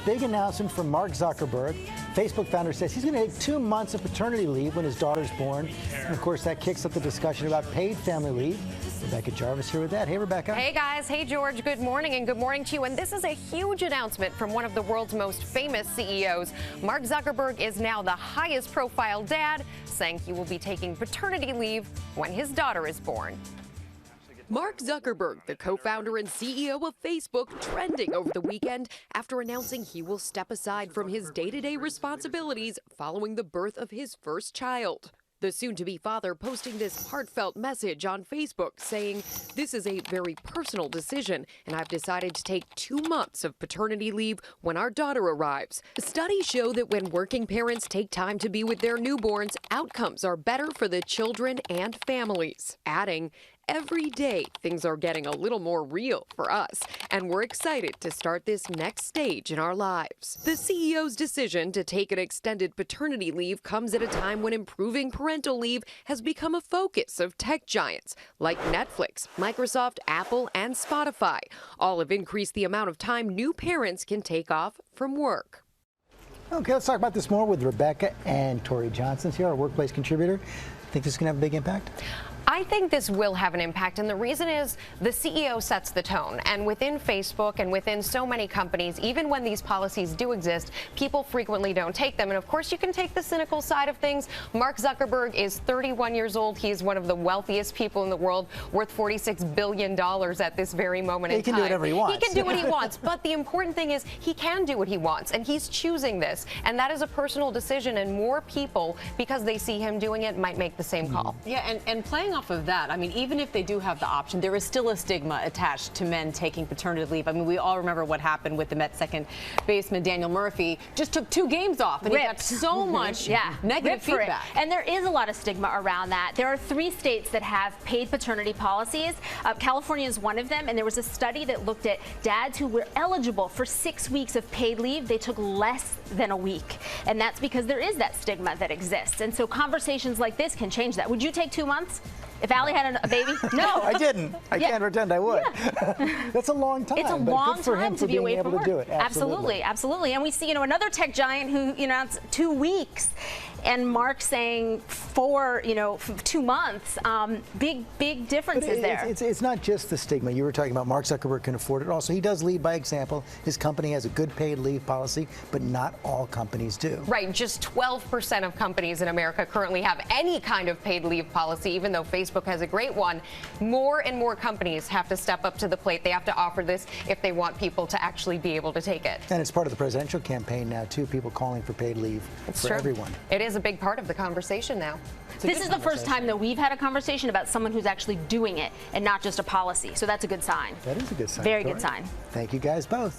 big announcement from Mark Zuckerberg. Facebook founder says he's going to take 2 months of paternity leave when his daughter's born. And of course, that kicks up the discussion about paid family leave. Rebecca Jarvis here with that. Hey, Rebecca. Hey, guys. Hey, George. Good morning, and good morning to you. And this is a huge announcement from one of the world's most famous CEOs. Mark Zuckerberg is now the highest profile dad, saying he will be taking paternity leave when his daughter is born. Mark Zuckerberg, the co-founder and CEO of Facebook, trending over the weekend after announcing he will step aside from his day-to-day responsibilities following the birth of his first child. The soon-to-be father posting this heartfelt message on Facebook saying, "This is a very personal decision, and I've decided to take 2 months of paternity leave when our daughter arrives." Studies show that when working parents take time to be with their newborns, outcomes are better for the children and families. Adding, "Every day, things are getting a little more real for us, and we're excited to start this next stage in our lives." The CEO's decision to take an extended paternity leave comes at a time when improving parental leave has become a focus of tech giants like Netflix, Microsoft, Apple, and Spotify. All have increased the amount of time new parents can take off from work. Okay, let's talk about this more with Rebecca and Tori Johnson's here, our workplace contributor. Think this is going to have a big impact? I think this will have an impact, and the reason is the CEO sets the tone. And within Facebook and within so many companies, even when these policies do exist, people frequently don't take them. And of course, you can take the cynical side of things. Mark Zuckerberg is 31 years old. He is one of the wealthiest people in the world, worth $46 billion at this very moment in time. He can do whatever he wants. He can do what he wants. But the important thing is he can do what he wants, and he's choosing this. And that is a personal decision, and more people, because they see him doing it, might make the same call. Yeah, and playing off of that, I mean, even if they do have the option, there is still a stigma attached to men taking paternity leave. I mean, we all remember what happened with the Mets second baseman Daniel Murphy. Just took 2 games off, and he got so much negative feedback. And there is a lot of stigma around that. There are 3 states that have paid paternity policies. California is one of them, and there was a study that looked at dads who were eligible for 6 weeks of paid leave. They took less than a week, and that's because there is that stigma that exists. And so conversations like this can change that. Would you take 2 months? If Allie had a baby? No. I didn't. I can't pretend I would. Yeah. That's a long time. It's a but long good for him time to be away from work. Do it. Absolutely, absolutely. And we see, another tech giant who, it's 2 weeks, and Mark saying 2 months. Big differences there. It's not just the stigma. You were talking about Mark Zuckerberg can afford it. Also, he does lead by example. His company has a good paid leave policy, but not all companies do. Right. Just 12% of companies in America currently have any kind of paid leave policy, even though Facebook has a great one. More and more companies have to step up to the plate. They have to offer this if they want people to actually be able to take it. And it's part of the presidential campaign now, too. People calling for paid leave for everyone. It is a big part of the conversation now. This is the first time that we've had a conversation about someone who's actually doing it and not just a policy. So that's a good sign. That is a good sign. Very good sign. Thank you guys both.